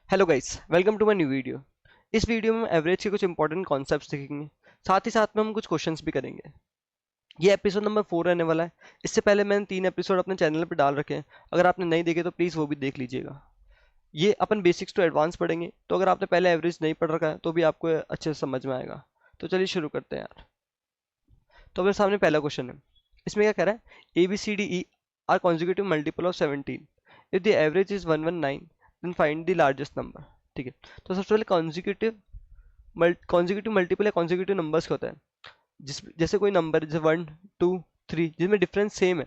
Hello guys, welcome to my new video. इस video में हम एवरेज के कुछ इंपॉर्टेंट कॉन्सेप्ट्स सीखेंगे। साथ ही साथ में हम कुछ क्वेश्चंस भी करेंगे। ये एपिसोड नंबर 4 रहने वाला है। इससे पहले मैंने 3 एपिसोड अपने चैनल पर डाल रखे हैं। अगर आपने नहीं देखे तो प्लीज़ वो भी देख लीजिएगा। ये अपन बेसिक्स टू एडवांस पढ़ेंगे, तो अगर आपने पहले एवरेज नहीं पढ़ रखा है तो भी आपको अच्छे से समझ में आएगा। तो चलिए शुरू करते हैं यार। तो अपने सामने पहला क्वेश्चन है। इसमें क्या कह रहा है, A B C D E are consecutive multiple of 17। If the average is 119 then find the largest number. ठीक है, तो सबसे पहले कॉन्जिक्यूटिव मल्टीपल या कॉन्जिक्यूटिव नंबर्स क्या होता है। जैसे कोई नंबर जैसे 1 2 3 जिसमें डिफरेंस सेम है,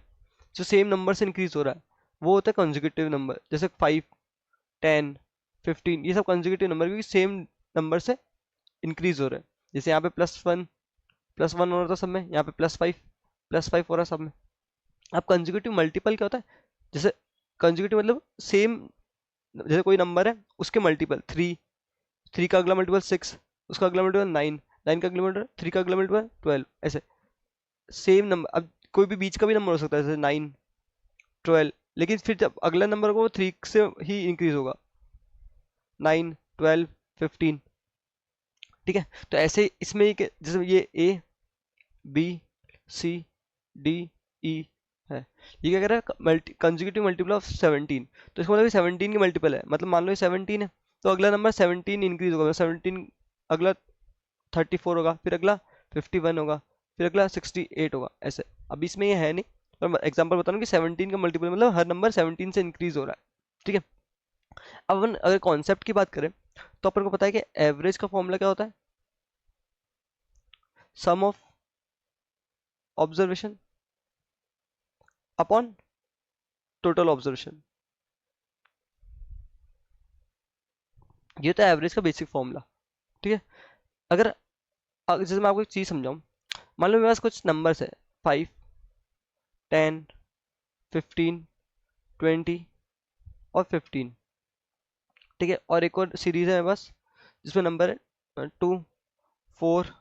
जो सेम नंबर से इंक्रीज हो रहा है, वो होता है कॉन्जिक्यूटिव नंबर। जैसे 5 10 15 ये सब कॉन्जिक्यूटिव नंबर, क्योंकि सेम नंबर से इंक्रीज हो रहे हैं। जैसे यहाँ पे +1 हो रहा था सब में, यहाँ पे +5 हो रहा है सब में। अब कंसेक्यूटिव मल्टीपल क्या होता है, जैसे कंसेक्यूटिव मतलब सेम, जैसे कोई नंबर है उसके मल्टीपल 3 का अगला मल्टीपल 6, उसका अगला मल्टीपल 9 का अगला मल्टीपल 3 का अगला मल्टीपल 12, ऐसे सेम नंबर। अब कोई भी बीच का भी नंबर हो सकता है, जैसे 9 12, लेकिन फिर जब अगला नंबर होगा वो 3 से ही इंक्रीज होगा, 9 12 15। ठीक है, तो ऐसे इसमें जैसे ये ए बी सी डी ई है, ये क्या कर रहा है, कंसेक्यूटिव मल्टीपल ऑफ 17। तो इसका मतलब 17 की मल्टीपल है, मतलब मान लो ये 17 है, तो अगला नंबर 17 इंक्रीज होगा, 17 अगला 34 होगा, फिर अगला 51 होगा, फिर अगला 68 होगा, ऐसे। अब इसमें ये है नहीं, पर एग्जांपल बता रहा हूँ कि 17 का मल्टीपल मतलब हर नंबर 17 से इंक्रीज हो रहा है। ठीक है, अब अपन अगर कॉन्सेप्ट की बात करें तो अपन को पता है कि एवरेज का फॉर्मूला क्या होता है, sum of observation upon total observation. ये तो एवरेज का बेसिक फॉर्मूला। ठीक है, अगर जैसे मैं आपको एक चीज़ समझाऊं, मान लो मेरे पास कुछ नंबर्स है, 5 10 15 20 और 15। ठीक है, और एक और सीरीज है मेरे पास जिसमें नंबर है 2 4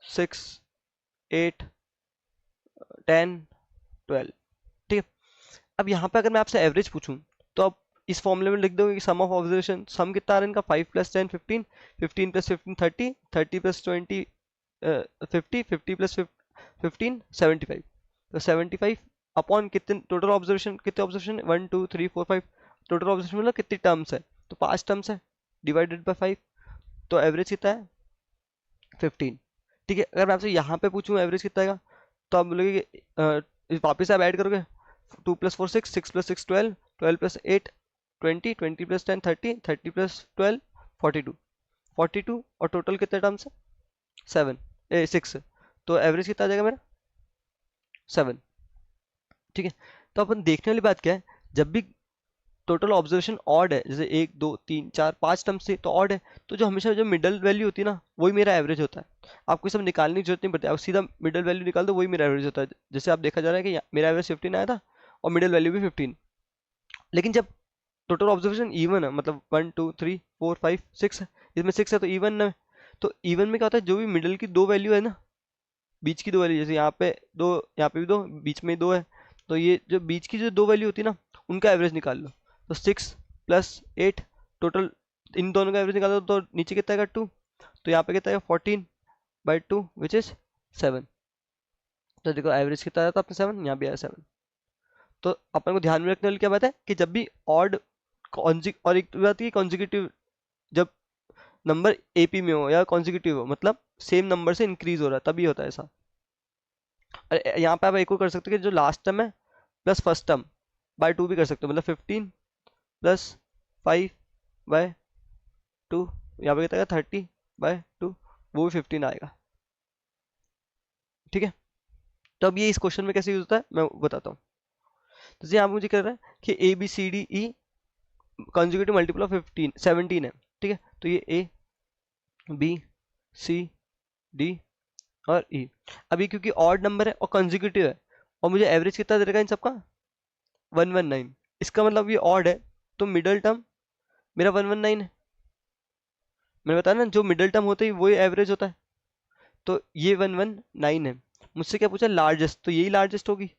6 8 10 12। ठीक है, अब यहाँ पे अगर मैं आपसे एवरेज पूछूं तो आप इस फॉर्मूले में लिख दोगे कि सम ऑफ ऑब्जर्वेशन, सम कितना आ रहा है इनका, 5 + 10 15, 15 + 15 30, 30 + 20 50, 50 + 15 75। तो 75 अपॉन कितने टोटल ऑब्जर्वेशन, कितने ऑब्जर्वेशन 1 2 3 4 5, टोटल ऑब्जर्वेशन मतलब कितनी टर्म्स है, तो 5 टर्म्स है, डिवाइडेड बाय 5, तो एवरेज कितना है 15। ठीक है, अगर मैं आपसे यहाँ पे पूछूं एवरेज कितना आएगा, तो आप बोलोगे कि वापस आप ऐड करोगे, 2 + 4 6, 6 + 6 12, 12 + 8 20, 20 + 10 30, 30 + 12 42, 42 और टोटल कितने टर्म्स है 6, तो एवरेज कितना आ जाएगा मेरा 7। ठीक है, तो अपन देखने वाली बात क्या है, जब भी टोटल ऑब्जर्वेशन ऑड है, जैसे 1 2 3 4 5 टर्म्स से तो ऑड है, तो जो हमेशा जो मिडल वैल्यू होती है ना वही मेरा एवरेज होता है। आपको सब निकालने की जरूरत नहीं पड़ती, आप सीधा मिडल वैल्यू निकाल दो, वही मेरा एवरेज होता है। जैसे आप देखा जा रहा है कि मेरा एवरेज 15 आया था और मिडल वैल्यू भी 15। लेकिन जब टोटल ऑब्जर्वेशन इवन है, मतलब 1 2 3 4 5 6 है, इसमें 6 है तो इवन है। तो इवन में क्या होता है, जो भी मिडल की दो वैल्यू है ना, बीच की दो वैल्यू, जैसे यहाँ पे दो, यहाँ पे भी दो, बीच में दो है, तो ये जो बीच की जो दो वैल्यू होती है ना उनका एवरेज निकाल लो। तो 6 + 8 टोटल, इन दोनों का एवरेज निकालो तो नीचे कितना आएगा 2, तो यहाँ पे कितना आएगा 14/2 विच इज 7। तो देखो एवरेज कितना आया था अपने 7, यहाँ भी आया 7। तो अपन को ध्यान में रखने वाली क्या बात है कि जब भी ऑड और एक बात है कॉन्जिक्यूटिव, जब नंबर एपी में हो या कॉन्जिक्यूटिव हो, मतलब सेम नंबर से इंक्रीज हो रहा है, तभी होता है ऐसा। यहाँ पे आप एक और कर सकते हो कि जो लास्ट टर्म है प्लस फर्स्ट टर्म बाय 2 भी कर सकते हो, मतलब 15 + 5/2, यहाँ पे कितना आएगा 30/2, वो भी 15 आएगा। ठीक है, तो अब ये इस क्वेश्चन में कैसे यूज होता है मैं बताता हूँ। तो यहाँ पे मुझे कह रहा है कि A B C D E conjugative multiple of 17 है। ठीक है, तो ये ए बी सी डी और ई। अभी क्योंकि ऑड नंबर है और कंजिक्यूटिव है, और मुझे एवरेज कितना दे देगा इन सबका 119, इसका मतलब ये ऑड है, तो मिडल टर्म मेरा 119 है। मैंने बताया ना, जो मिडल टर्म होते ही वही एवरेज होता है, तो ये 119 है। मुझसे क्या पूछा, लार्जेस्ट, तो यही लार्जेस्ट होगी।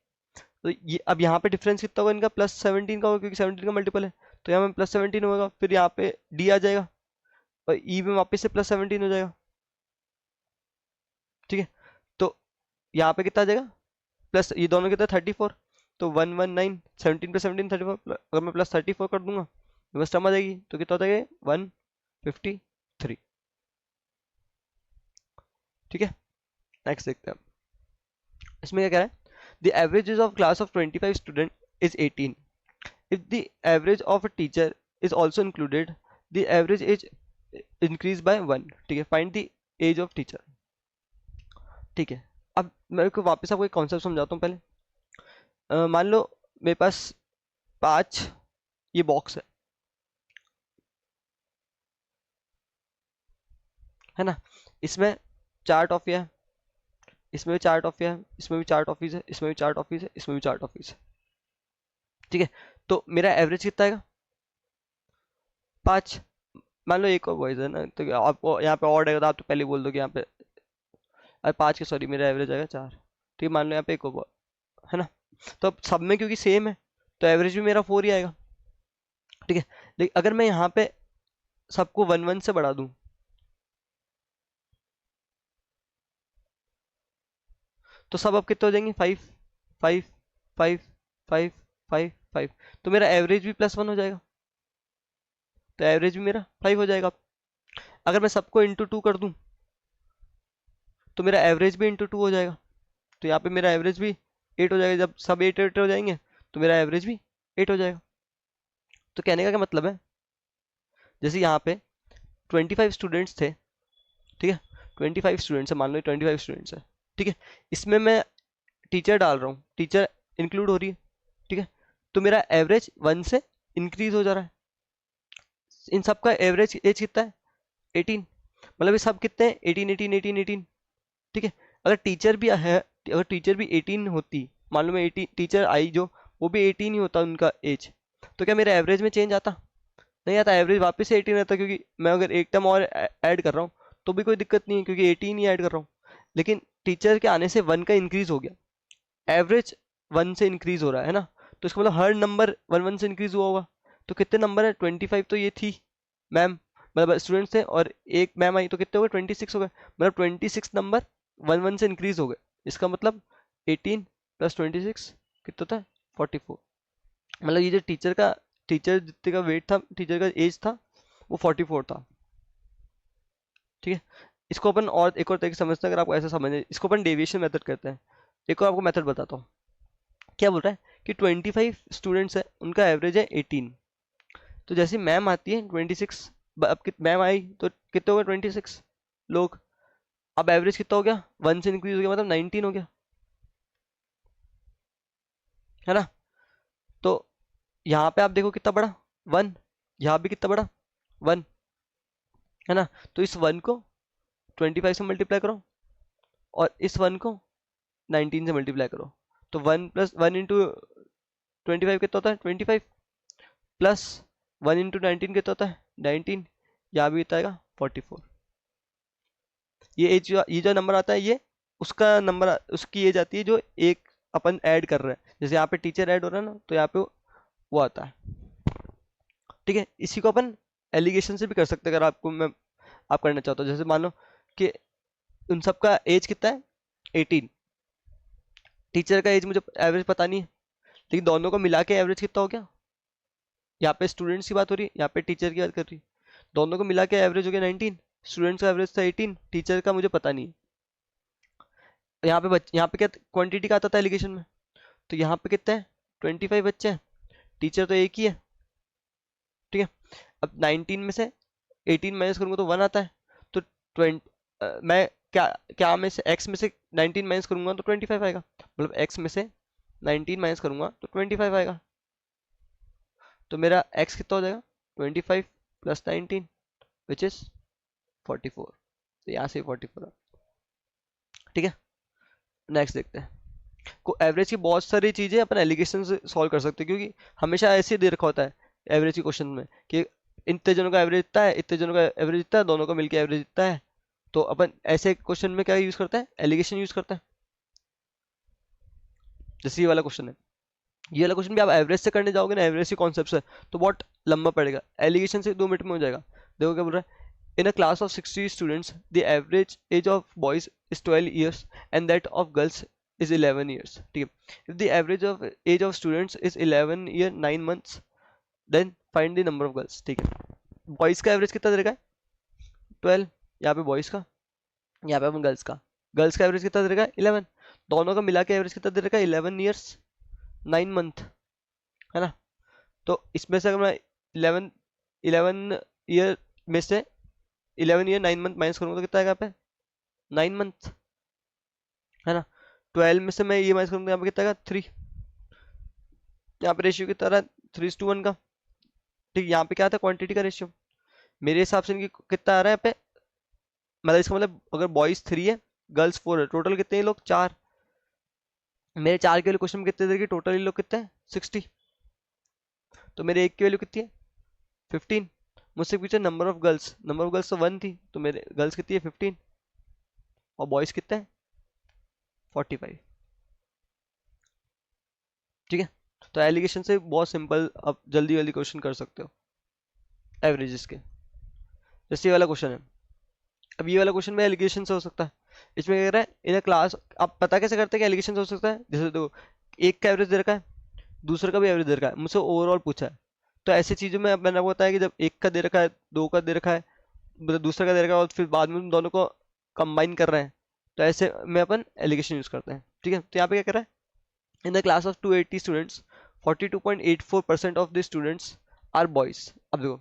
तो ये अब यहाँ पे डिफरेंस कितना होगा इनका, +17 का होगा, क्योंकि 17 का मल्टीपल है, तो यहाँ में +17 होगा, फिर यहाँ पे डी आ जाएगा और ई में वापस से +17 हो जाएगा। ठीक है, तो यहाँ पे कितना आ जाएगा प्लस, ये दोनों कितना 34, तो 119, 17 + 17 34, अगर मैं +34 कर दूंगा तो बस टर्म आ जाएगी, तो कितना होता है 153। ठीक है, नेक्स्ट देखते हैं। इसमें क्या कह रहा है, the average age of class of 25 student is 18। If the average of a teacher is also included, the average age increase by 1। ठीक है, find the age of teacher. ठीक है, अब मैं को वापस आपको एक कॉन्सेप्ट समझाता हूँ पहले। मान लो मेरे पास 5 ये बॉक्स है ना, इसमें 4 टॉफी है, इसमें भी 4 टॉफी है, इसमें भी 4 टॉफीज है, इसमें भी 4 टॉफीज है, इसमें भी 4 टॉफीज है। ठीक है, तो मेरा एवरेज कितना आएगा 5। मान लो एक और बॉयज है ना, तो आपको यहाँ पे ऑड आएगा तो आप तो पहले बोल दो कि यहाँ पे, अरे 5 के सॉरी मेरा एवरेज आएगा 4। ठीक है, मान लो यहाँ पे एक और है ना, तो अब सब में क्योंकि सेम है तो एवरेज भी मेरा 4 ही आएगा। ठीक है, लेकिन अगर मैं यहाँ पे सबको 1 1 से बढ़ा दूं तो सब अब कितने हो जाएंगे 5 5 5 5 5 5, तो मेरा एवरेज भी +1 हो जाएगा, तो एवरेज भी मेरा 5 हो जाएगा। अगर मैं सबको इंटू 2 कर दूं तो मेरा एवरेज भी इंटू 2 हो जाएगा, तो यहाँ पे मेरा एवरेज भी 8 हो जाएगा। जब सब 8 8 हो जाएंगे तो मेरा एवरेज भी 8 हो जाएगा। तो कहने का क्या मतलब है, जैसे यहाँ पे 25 स्टूडेंट्स थे, ठीक है, 25 स्टूडेंट्स है, मान लो 25 स्टूडेंट्स है। ठीक है, इसमें मैं टीचर डाल रहा हूँ, टीचर इंक्लूड हो रही है। ठीक है, तो मेरा एवरेज 1 से इंक्रीज हो जा रहा है। इन सब का एवरेज एज कितना है 18, मतलब ये सब कितने हैं 18 18 18 18। ठीक है, अगर टीचर भी है, अगर टीचर भी 18 होती, मान लो मैं 18 टीचर आई जो, वो भी 18 ही होता उनका एज, तो क्या मेरे एवरेज में चेंज आता? नहीं आता, एवरेज वापस से 18 रहता, क्योंकि मैं अगर एक टर्म और ऐड कर रहा हूँ तो भी कोई दिक्कत नहीं है, क्योंकि 18 ही ऐड कर रहा हूँ। लेकिन टीचर के आने से 1 का इंक्रीज हो गया, एवरेज 1 से इंक्रीज हो रहा है ना, तो इसका मतलब हर नंबर 1 1 से इंक्रीज हुआ होगा। तो कितने नंबर है 25, तो ये थी मैम, मतलब स्टूडेंट्स थे, और एक मैम आई तो कितने हो गए 26 हो गए, मतलब 26 नंबर 1 1 से इंक्रीज हो गए। इसका मतलब 18 + 26 कितना होता है 44। मतलब ये जो टीचर जितने का वेट था, टीचर का एज था, वो 44 था। ठीक है, इसको अपन और एक और तरीके से समझते हैं, अगर आपको ऐसा समझे, इसको अपन डेविएशन मेथड कहते हैं। एक और आपको मेथड बताता हूँ। क्या बोल रहा है कि 25 स्टूडेंट्स है, उनका एवरेज है 18, तो जैसे मैम आती है 26, अब मैम आई तो कितने हो गए 26 लोग, अब एवरेज कितना हो गया 1 से इंक्रीज हो गया, मतलब 19 हो गया, है ना। तो यहाँ पे आप देखो कितना बड़ा 1, यहाँ भी कितना बड़ा 1, है ना। तो इस 1 को 25 से मल्टीप्लाई करो और इस 1 को 19 से मल्टीप्लाई करो, तो 1 + 1 इंटू 25 कितना होता है 25, प्लस 1 इंटू 19 कितना होता है 19, यहाँ भी कितना आएगा 44। ये एज, ये जो नंबर आता है ये उसका नंबर, उसकी एज आती है जो एक अपन ऐड कर रहे हैं। जैसे यहाँ पे टीचर ऐड हो रहा है ना, तो यहाँ पे वो आता है। ठीक है, इसी को अपन एलिगेशन से भी कर सकते हैं, अगर आपको मैं आप करना चाहता हूँ। जैसे मान लो कि उन सबका एज कितना है 18, टीचर का एज मुझे एवरेज पता नहीं है, लेकिन दोनों को मिला के एवरेज कितना हो गया, यहाँ पे स्टूडेंट्स की बात हो रही है, यहाँ पे टीचर की बात कर रही है, दोनों को मिला के एवरेज हो गया 19, स्टूडेंट्स का एवरेज था 18, टीचर का मुझे पता नहीं है। यहाँ पे क्या क्वांटिटी का आता था एलिगेशन में, तो यहाँ पे कितने हैं 25 बच्चे हैं, टीचर तो एक ही है। ठीक है, अब 19 में से 18 माइनस करूंगा तो 1 आता है, तो 20, मैं क्या क्या में से x में से 19 माइनस करूंगा तो 25 आएगा, मतलब x में से 19 माइनस करूंगा तो 25 आएगा, तो मेरा x कितना हो जाएगा 25 + 19 विच इज 44, तो यहाँ से 44 है। ठीक है, नेक्स्ट देखते हैं। को एवरेज की बहुत सारी चीजें अपन एलिगेशन से सॉल्व कर सकते हैं, क्योंकि हमेशा ऐसे ही दे रखा होता है एवरेज के क्वेश्चन में कि इतने जनों का एवरेज इतना है, इतने जनों का एवरेज इतना है, दोनों का मिलकर एवरेज इतना है, तो अपन ऐसे क्वेश्चन में क्या यूज करते हैं एलिगेशन यूज करते हैं। जैसे ये वाला क्वेश्चन है, ये वाला क्वेश्चन भी आप एवरेज से करने जाओगे ना, एवरेज के कॉन्सेप्ट से, तो बहुत लंबा पड़ेगा। एलिगेशन से 2 मिनट में हो जाएगा। देखो क्या बोल रहा है, in a class of 60 students the average age of boys is 12 years and that of girls is 11 years. ठीक है, if the average of age of students is 11 year 9 months then find the number of girls. ठीक है, boys का average कितना दे रखा है 12, यहाँ पे बॉयज का, यहाँ पे अपन गर्ल्स का, गर्ल्स का एवरेज कितना दे रखा है 11, दोनों का मिला के एवरेज कितना दे रखा है 11 ईयर्स 9 मंथ, है ना। तो इसमें से अगर मैं 11 11 ईयर में से 11 ईयर 9 मंथ माइनस करूँगा तो कितना आएगा यहाँ पे 9 मंथ, है ना। 12 में से मैं ये माइनस करूँगा यहाँ पे कितना आएगा 3, यहाँ पे रेशियो कितना रहा 3:1 का। ठीक, यहाँ पे क्या था क्वांटिटी का रेशियो, मेरे हिसाब से इनकी कितना आ रहा है यहाँ पे, मतलब इसका मतलब अगर बॉयज 3 है गर्ल्स 4 है, टोटल कितने हैं लोग 4, मेरे 4 के लिए क्वेश्चन में कितने देगी, टोटल लोग कितने हैं 60, तो मेरे एक की वैल्यू कितनी है 15। मुझसे पूछा number of girls, number of girls तो 1 थी, तो मेरे गर्ल्स कितनी है 15 और बॉयज कितने हैं 45। ठीक है, तो एलिगेशन से बहुत सिंपल आप जल्दी जल्दी क्वेश्चन कर सकते हो एवरेजेस के। जैसे ये वाला क्वेश्चन है, अब ये वाला क्वेश्चन में एलिगेशन से हो सकता है। इसमें क्या कह रहा है, इन अ क्लास, आप पता कैसे करते हैं कि एलिगेशन से हो सकता है, जैसे देखो एक का एवरेज दे रखा है, दूसरे का भी एवरेज दे रखा है, मुझसे ओवरऑल पूछा है, तो ऐसी चीजों में मैंने आपको बताया कि जब एक का दे रखा है, दो का दे रखा है, मतलब दूसरे का दे रखा है और फिर बाद में उन दोनों को कंबाइन कर रहे हैं, तो ऐसे में अपन एलिगेशन यूज करते हैं। ठीक है, तो यहाँ पे क्या कर रहा है, in the class of 280 students 42.84% of the students are boys. अब देखो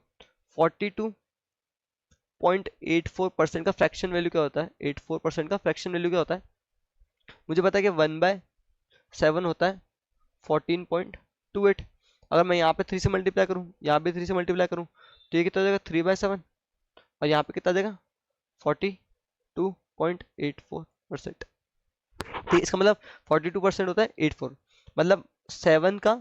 42.84% का फ्रैक्शन वैल्यू क्या होता है, 84% का फ्रैक्शन वैल्यू क्या होता है, मुझे पता है कि 1/7 होता है 14.28। अगर मैं यहाँ पे 3 से मल्टीप्लाई करूँ, यहाँ पे 3 से मल्टीप्लाई करूँ, तो ये कितना हो जाएगा 3/7, और यहाँ पे कितना देगा 42.84%। ठीक है, इसका मतलब 42% होता है 84, मतलब 7 का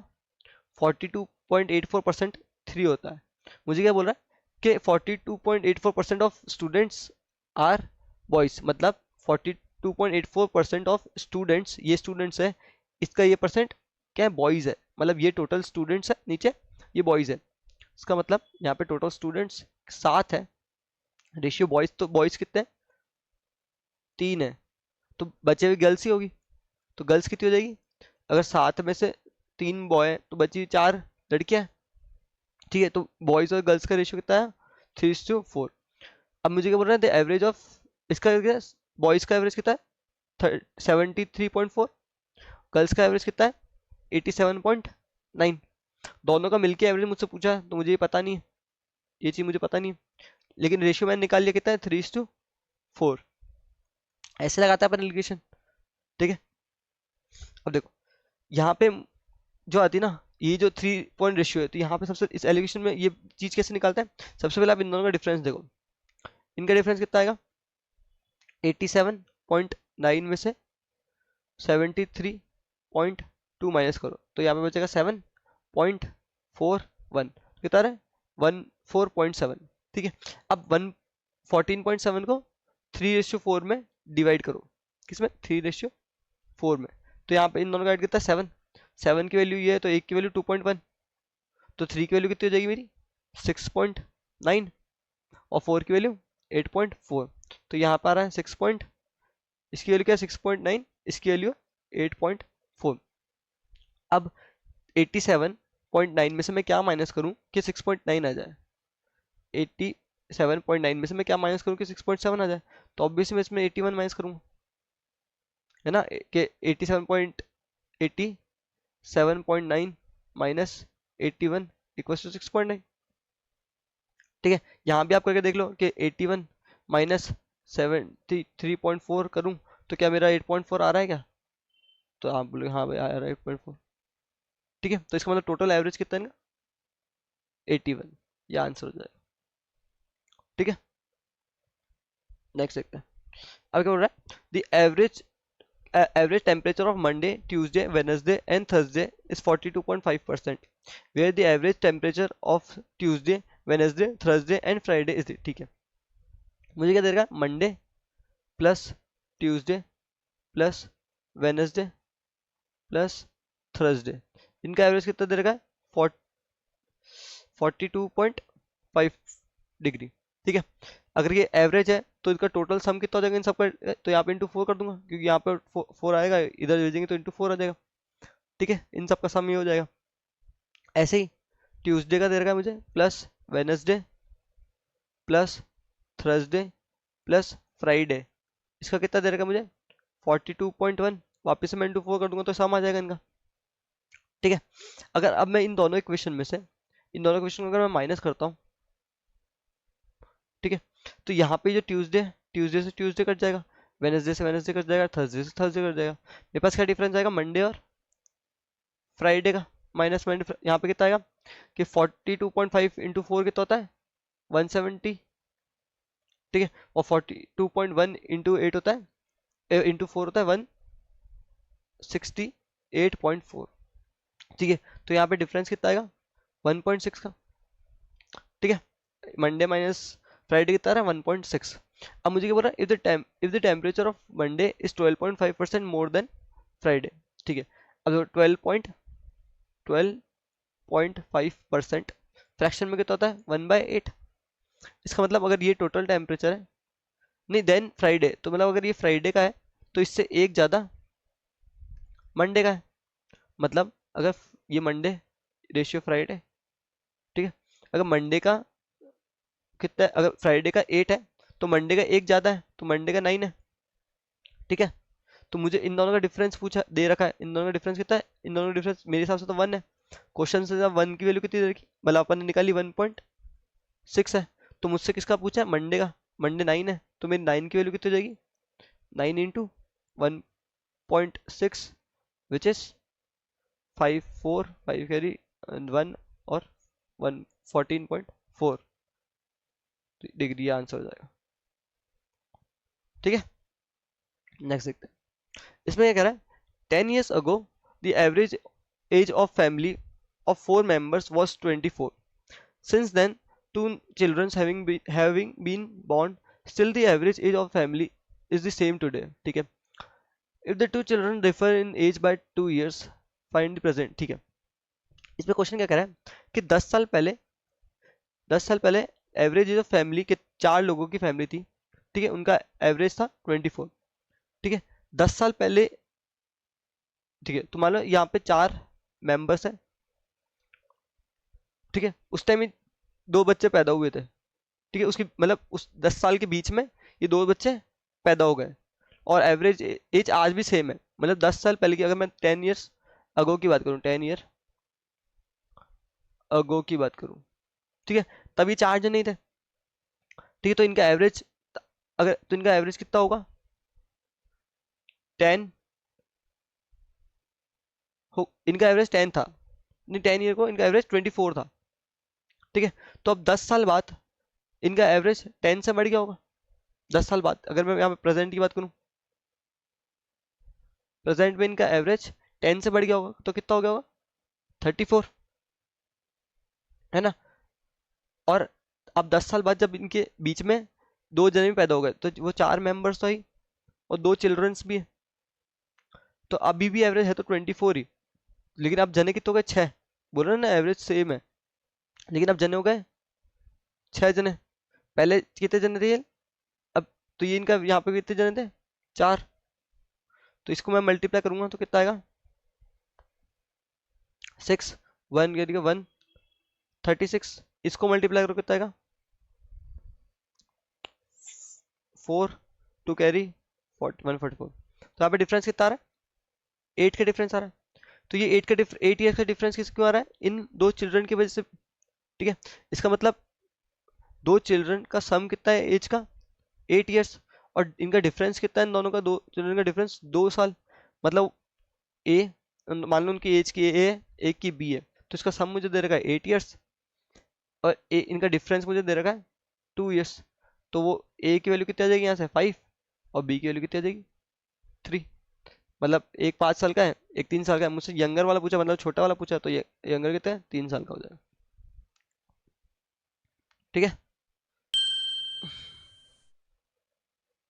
42.84% 3 होता है। मुझे क्या बोल रहा है कि 42.84% ऑफ स्टूडेंट्स आर बॉयज, मतलब 42.84% ऑफ स्टूडेंट्स, ये स्टूडेंट्स है, इसका ये परसेंट क्या है बॉयज है, मतलब ये टोटल स्टूडेंट्स है नीचे, ये बॉयज है। इसका मतलब यहाँ पे टोटल स्टूडेंट्स 7 है, रेशियो बॉयज, तो बॉयज कितने 3 है, तो बचे हुए गर्ल्स ही होगी, तो गर्ल्स कितनी हो जाएगी, अगर 7 में से 3 बॉय है तो बची 4 लड़कियां। ठीक है, तो बॉयज और गर्ल्स का रेशियो कितना है 3:4। अब मुझे क्या बोल रहा है, द एवरेज ऑफ, इसका क्या, बॉयज का एवरेज कितना है 73.4, गर्ल्स का एवरेज कितना है 87.9। दोनों का मिलके एवरेज मुझसे पूछा है, तो मुझे ये पता नहीं है, ये चीज मुझे पता नहीं है, लेकिन रेशियो मैंने निकाल लिया कितना है 3:4। ऐसे लगाता है अपन एलिगेशन। ठीक है, अब देखो यहाँ पे जो आती है ना, ये जो 3 पॉइंट रेशियो है, तो यहाँ पे सबसे इस एलिगेशन में ये चीज कैसे निकालता है, सबसे पहले आप इन दोनों का डिफरेंस देखो, इनका डिफरेंस कितना आएगा 87.9 में से 73.2 माइनस करो, तो यहाँ पे बचेगा 7.41, कितना है 14.7। ठीक है, अब 14.7 को 3:4 में डिवाइड करो, किसमें 3:4 में, तो यहाँ पे इन दोनों का ऐड कितना है 7, 7 की वैल्यू ये है, तो एक की वैल्यू 2.1, तो 3 की वैल्यू कितनी हो जाएगी मेरी 6.9, और 4 की वैल्यू 8.4, तो यहाँ पर आ रहा है 6 पॉइंट, इसकी वैल्यू क्या है 6.9, इसकी वैल्यू 8.4। अब 87.9 में से मैं क्या माइनस करूं कि 6.9 आ जाए, 87.9 में से मैं क्या माइनस करूं कि 6.7 आ जाए, तो ऑब्वियसली मैं इसमें 81 माइनस करूंगा, है ना, कि 87.9 माइनस 81 इक्वल्स टू 6.9। ठीक है, यहाँ भी आप करके देख लो कि 81 माइनस 73.4 करूँ तो क्या मेरा 8.4 आ रहा है क्या, तो आप बोलोगे हाँ भाई आ रहा है 8.4। ठीक है, तो इसका मतलब टोटल एवरेज कितना है इनका 81, ये आंसर हो जाएगा। ठीक है, नेक्स्ट देखते हैं। अब क्या बोल रहा है, the average temperature of Monday, Tuesday, Wednesday and Thursday is 42.5%, where the average temperature of Tuesday, Wednesday, Thursday and Friday is। ठीक है, मुझे क्या दे देगा Monday plus Tuesday plus Wednesday plus Thursday, इनका एवरेज कितना दे रखा है 42.5 डिग्री। ठीक है, अगर ये एवरेज है तो इसका टोटल सम कितना हो जाएगा इन सबका, तो यहाँ पे इंटू 4 कर दूंगा क्योंकि यहाँ पे 4 आएगा, इधर भेजेंगे तो इंटू 4 आ जाएगा। ठीक है, इन सबका सम ये हो जाएगा। ऐसे ही ट्यूसडे का दे रखा है मुझे plus Wednesday plus Thursday plus Friday, इसका कितना दे रखा है मुझे 42.1, वापस से मैं इंटू 4 कर दूंगा तो सम आ जाएगा इनका। ठीक है, अगर अब मैं इन दोनों इक्वेशन में से, इन दोनों इक्वेशन को अगर मैं माइनस करता हूँ, ठीक है, तो यहाँ पे जो ट्यूसडे, ट्यूसडे से ट्यूसडे कट जाएगा, वेनसडे से वेनसडे कट जाएगा, थर्सडे से थर्सडे कट जाएगा, मेरे पास क्या डिफरेंस आएगा मंडे और फ्राइडे का, माइनस मंडे, यहाँ पे कितना आएगा कि 42.5 इंटू 4 कितना होता है 170। ठीक है, और 42.1 इंटू 8 होता है, इंटू 4 होता है 168.4। ठीक है, तो यहाँ पे डिफरेंस कितना आएगा 1.6 का। ठीक है, मंडे माइनस फ्राइडे कितना रहा 1.6। अब मुझे क्या बोल रहा है, if the temperature of Monday is 12.5% more than Friday. ठीक है, अब 12.5% फ्रैक्शन में कितना होता है 1/8। इसका मतलब अगर ये टोटल टेम्परेचर है, नहीं देन फ्राइडे, तो मतलब अगर ये फ्राइडे का है तो इससे एक ज़्यादा मंडे का है, मतलब अगर ये मंडे रेशियो फ्राइडे। ठीक है, अगर मंडे का कितना है, अगर फ्राइडे का 8 है तो मंडे का एक ज़्यादा है तो मंडे का 9 है। ठीक है, तो मुझे इन दोनों का डिफरेंस पूछा दे रखा है, इन दोनों का डिफरेंस कितना है, इन दोनों का डिफरेंस मेरे हिसाब से तो 1 है। क्वेश्चन से 1 की वैल्यू कितनी दे रखी, मतलब अपन ने निकाली 1.6 है, तो मुझसे किसका पूछा है मंडे का, मंडे 9 है, तो मेरी 9 की वैल्यू कितनी हो जाएगी 9 इंटू 1.6 विच इज 5 कैरी 1 और 14.4 डिग्री आंसर हो जाएगा। ठीक है, नेक्स्ट देखते हैं, इसमें क्या कह रहा है 10 years ago the average age of family of 4 members was 24. Since then 2 children having been born, still the average age of family is the same today. ठीक है, if the 2 children differ in age by 2 years find the present। ठीक है, इसमें question क्या कह रहा है कि 10 साल पहले एवरेज एज ऑफ फैमिली के 4 लोगों की फैमिली थी। ठीक है, उनका एवरेज था 24। ठीक है, 10 साल पहले, ठीक है, तो मान लो यहाँ पे 4 मेंबर्स हैं। ठीक है, उस टाइम 2 बच्चे पैदा हुए थे। ठीक है, उसकी मतलब उस 10 साल के बीच में ये 2 बच्चे पैदा हो गए, और एवरेज एज आज भी सेम है, मतलब 10 साल पहले की, अगर मैं 10 ईयर्स अगो की बात करूँ, 10 ईयर अगो की बात करूँ, ठीक है, तभी 4 जन नहीं थे। ठीक है, तो इनका एवरेज, अगर तो इनका एवरेज कितना होगा 10 हो, इनका एवरेज 10 था, नहीं 10 ईयर को इनका एवरेज 24 था। ठीक है, तो अब 10 साल बाद इनका एवरेज 10 से बढ़ गया होगा 10 साल बाद। अगर मैं यहाँ पे प्रेजेंट की बात करूँ, प्रेजेंट में इनका एवरेज 10 से बढ़ गया होगा, तो कितना हो गया होगा 34, है ना। और अब 10 साल बाद जब इनके बीच में 2 जने भी पैदा हो गए, तो वो 4 मेंबर्स तो ही, और 2 चिल्ड्रंस भी है, तो अभी भी एवरेज है तो 24 ही, लेकिन अब जने कितने हो गए 6, बोल रहे ना एवरेज सेम है, लेकिन अब जने हो गए 6 जने, पहले कितने जने थे ये, अब तो ये इनका यहाँ पे कितने जने थे 4, तो इसको मैं मल्टीप्लाई करूंगा तो कितना आएगा 6, 1 136, इसको मल्टीप्लाई करो कितना आएगा 4 टू कैरी 144, तो यहाँ पे डिफरेंस कितना आ रहा है 8 का डिफरेंस आ रहा है। तो ये 8 ईयर्स का डिफरेंस किस क्यों आ रहा है, इन 2 चिल्ड्रन की वजह से। ठीक है, इसका मतलब 2 चिल्ड्रन का सम कितना है एज का 8 ईयर्स, और इनका डिफरेंस कितना है इन दोनों का, 2 चिल्ड्रन का डिफरेंस 2 साल, मतलब ए, मान लो उनकी एज की ए है, एक की बी है, तो इसका सम मुझे दे रखा है 8 ईयर्स, और इनका डिफरेंस मुझे दे रखा है 2 ईयर्स, तो वो ए की वैल्यू कितनी आ जाएगी यहाँ से 5, और बी की वैल्यू कितनी आ जाएगी 3, मतलब एक 5 साल का है, एक 3 साल का है। मुझसे यंगर वाला पूछा, मतलब छोटा वाला पूछा, तो ये यंगर कितना है 3 साल का हो जाएगा। ठीक है,